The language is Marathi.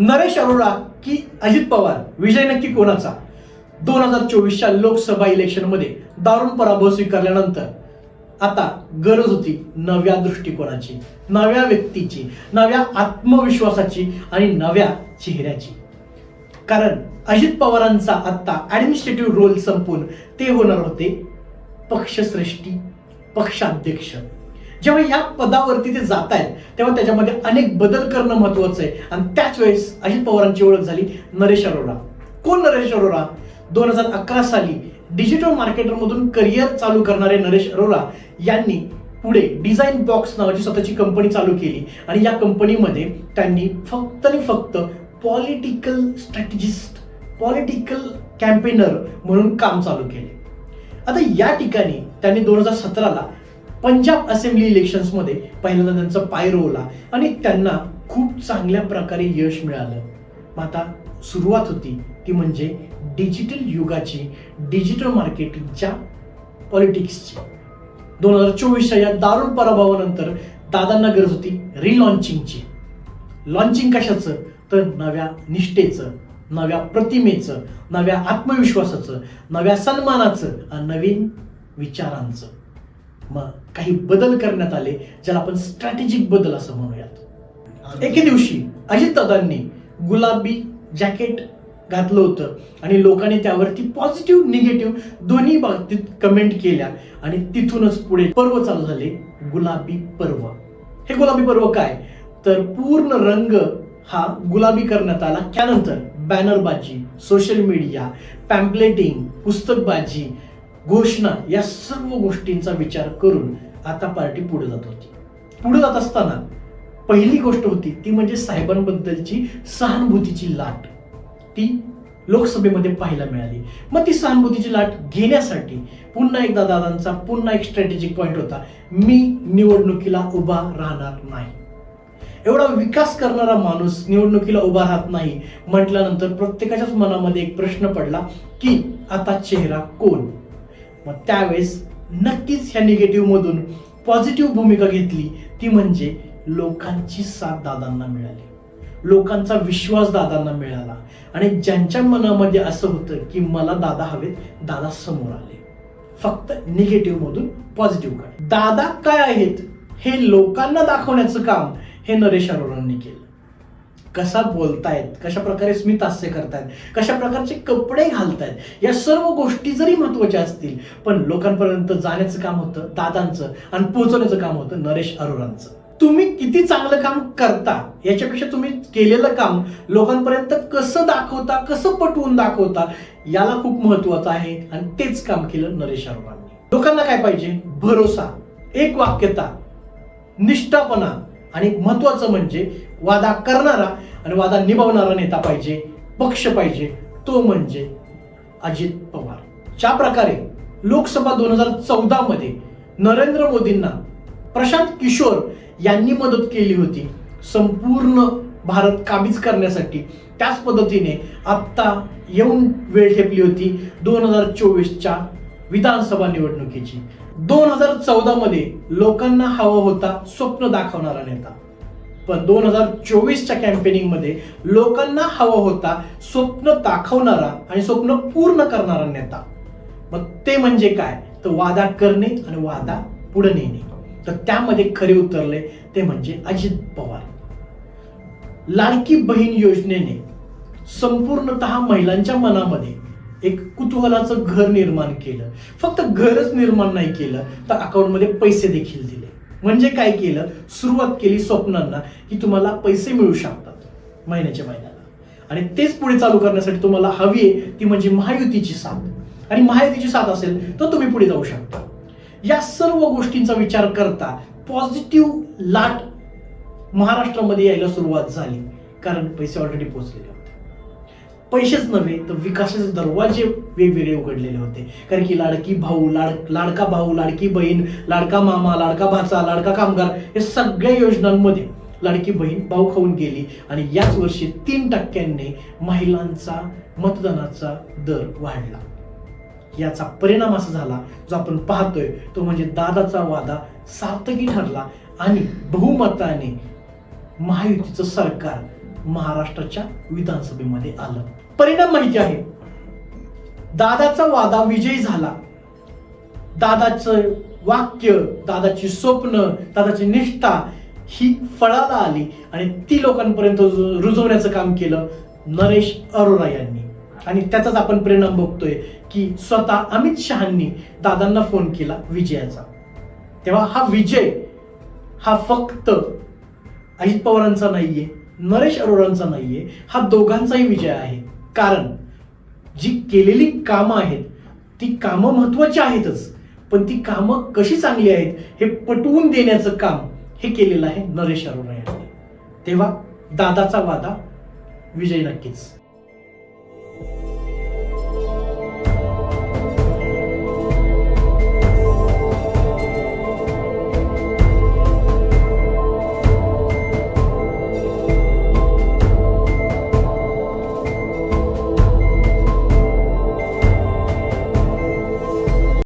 नरेश अरोरा की अजित पवार, विजय नक्की कोणाचा? 2024च्या लोकसभा इलेक्शनमध्ये दारुण पराभव स्वीकारल्यानंतर आता गरज होती नव्या दृष्टिकोनाची, नव्या व्यक्तीची, नव्या आत्मविश्वासाची आणि नव्या चेहऱ्याची. कारण अजित पवारांचा आता ऍडमिनिस्ट्रेटिव्ह रोल संपून ते होणार होते पक्षश्रेष्ठी, पक्षाध्यक्ष. जेव्हा या पदावरती ते जात आहेत तेव्हा त्याच्यामध्ये अनेक बदल करणं महत्वाचं आहे. आणि त्याच वेळेस अजित पवारांची ओळख झाली नरेश अरोरा. कोण नरेश अरोरा? 2011 साली डिजिटल मार्केटरमधून करिअर चालू करणारे नरेश अरोरा यांनी पुढे डिझाईन बॉक्स नावाची स्वतःची कंपनी चालू केली आणि या कंपनीमध्ये त्यांनी फक्त आणि फक्त पॉलिटिकल स्ट्रॅटेजिस्ट, पॉलिटिकल कॅम्पेनर म्हणून काम चालू केले. आता या ठिकाणी त्यांनी 2017ला पंजाब असेंब्ली इलेक्शन्समध्ये पहिल्यांदा त्यांचा पाय रोवला आणि त्यांना खूप चांगल्या प्रकारे यश मिळालं. मग आता सुरुवात होती ती म्हणजे डिजिटल युगाची, डिजिटल मार्केटिंगच्या पॉलिटिक्सची. 2024च्या या दारुण पराभवानंतर दादांना गरज होती रिलॉन्चिंगची. लॉन्चिंग कशाचं? तर नव्या निष्ठेचं, नव्या प्रतिमेचं, नव्या आत्मविश्वासाचं, नव्या सन्मानाचं आणि नवीन विचारांचं. मग काही बदल करण्यात आले, ज्याला आपण स्ट्रॅटेजिक बदल असं म्हणूयात. एके दिवशी अजितदादांनी गुलाबी जॅकेट घातलं होतं आणि लोकांनी त्यावरती पॉझिटिव्ह निगेटिव्ह दोन्ही बाबतीत कमेंट केल्या आणि तिथूनच पुढे पर्व चालू झाले, गुलाबी पर्व. हे गुलाबी पर्व काय? तर पूर्ण रंग हा गुलाबी करण्यात आला. त्यानंतर बॅनरबाजी, सोशल मीडिया, पॅम्पलेटिंग, पुस्तकबाजी, घोषणा या सर्व गोष्टींचा विचार करून आता पार्टी पुढे जात होती. पुढे जात असताना पहिली गोष्ट होती ती म्हणजे साहेबांबद्दलची सहानुभूतीची लाट. ती लोकसभेमध्ये पाहायला मिळाली. मग ती सहानुभूतीची लाट घेण्यासाठी पुन्हा एकदा दादांचा पुन्हा एक स्ट्रॅटेजिक पॉइंट होता, मी निवडणुकीला उभा राहणार नाही. एवढा विकास करणारा माणूस निवडणुकीला उभा राहत नाही म्हटल्यानंतर प्रत्येकाच्याच मनामध्ये एक प्रश्न पडला की आता चेहरा कोण? मग त्यावेळेस नक्कीच ह्या निगेटिव्ह मधून पॉझिटिव्ह भूमिका घेतली ती म्हणजे लोकांची साथ दादांना मिळाली, लोकांचा विश्वास दादांना मिळाला आणि ज्यांच्या मनामध्ये असं होतं की मला दादा हवेत, दादा समोर आले. फक्त निगेटिव्ह मधून पॉझिटिव्ह कडे. दादा काय आहेत हे लोकांना दाखवण्याचं काम हे नरेश अरोरांनी केलं. कसा बोलतायत, कशा प्रकारे स्मित हास्य करतायत, कशा प्रकारचे कपडे घालतायत, या सर्व गोष्टी जरी महत्वाच्या असतील पण लोकांपर्यंत जाण्याचं काम होतं दादांचं आणि पोहोचवण्याचं काम होतं नरेश अरोरांचं. तुम्ही किती चांगलं काम करता याच्यापेक्षा तुम्ही केलेलं काम लोकांपर्यंत कसं दाखवता, कसं पटवून दाखवता याला खूप महत्वाचं आहे आणि तेच काम केलं नरेश अरोरांनी. लोकांना काय पाहिजे? भरोसा, एक वाक्यता, निष्ठापणा आणि महत्वाचं म्हणजे वादा करणारा आणि वादा निभावणारा नेता पाहिजे, पक्ष पाहिजे. तो म्हणजे अजित पवार. ज्या प्रकारे लोकसभा 2014 मध्ये नरेंद्र मोदींना प्रशांत किशोर यांनी मदत केली होती संपूर्ण भारत काबीज करण्यासाठी, त्याच पद्धतीने आता येऊन वेळ ठेपली होती 2024च्या विधानसभा निवडणुकीची. 2014 मध्ये लोकांना हवा होता स्वप्न दाखवणारा नेता, पण 2024च्या कॅम्पेनिंग मध्ये लोकांना हवा होता स्वप्न दाखवणारा आणि स्वप्न पूर्ण करणारा नेता. मग ते म्हणजे काय? तर वादा करणे आणि वादा पुढे नेणे. तर त्यामध्ये खरे उतरले ते म्हणजे अजित पवार. लाडकी बहीण योजनेने संपूर्णतः महिलांच्या मनामध्ये एक कुतूहलाचं घर निर्माण केलं. फक्त घरच निर्माण नाही केलं तर अकाउंटमध्ये पैसे देखील दिले. म्हणजे काय केलं? सुरुवात केली स्वप्नांना की तुम्हाला पैसे मिळू शकतात महिन्याच्या महिन्याला आणि तेच पुढे चालू करण्यासाठी तुम्हाला हवी आहे ती म्हणजे महायुतीची साथ. आणि महायुतीची साथ असेल तर तुम्ही पुढे जाऊ शकता. या सर्व गोष्टींचा विचार करता पॉझिटिव्ह लाट महाराष्ट्रामध्ये यायला सुरुवात झाली. कारण पैसे ऑलरेडी पोहोचलेले होते. पैसेच नव्हे तर विकासाचे दरवाजे वेगवेगळे उघडलेले होते. कारण की लाडकी भाऊ, लाडका भाऊ, लाडकी बहीण, लाडका मामा, लाडका भाचा, लाडका कामगार या सगळ्या योजनांमध्ये लाडकी बहीण भाऊ खाऊन गेली आणि याच वर्षी 3% महिलांचा मतदानाचा दर वाढला. याचा परिणाम असा झाला जो आपण पाहतोय तो म्हणजे दादाचा वादा सार्थकी ठरला आणि बहुमताने महायुतीचं सरकार महाराष्ट्राच्या विधानसभेमध्ये आलं. परिणाम माहिती आहे. दादाचा वादा विजयी झाला. दादाचं वाक्य, दादाची स्वप्न, दादाची निष्ठा ही फळाला आली आणि ती लोकांपर्यंत रुजवण्याचं काम केलं नरेश अरोरा यांनी. आणि त्याचाच आपण परिणाम बघतोय की स्वतः अमित शहांनी दादांना फोन केला विजयाचा. तेव्हा हा विजय हा फक्त अजित पवारांचा नाहीये, नरेश अरोरांचा नाहीये, हा दोघांचाही विजय आहे. कारण जी केलेली कामं आहेत ती कामं महत्वाची आहेतच, पण ती कामं कशी चांगली आहेत हे पटवून देण्याचं काम हे केलेलं आहे नरेश अरोरा यांनी. तेव्हा दादाचा वादा विजय नक्कीच.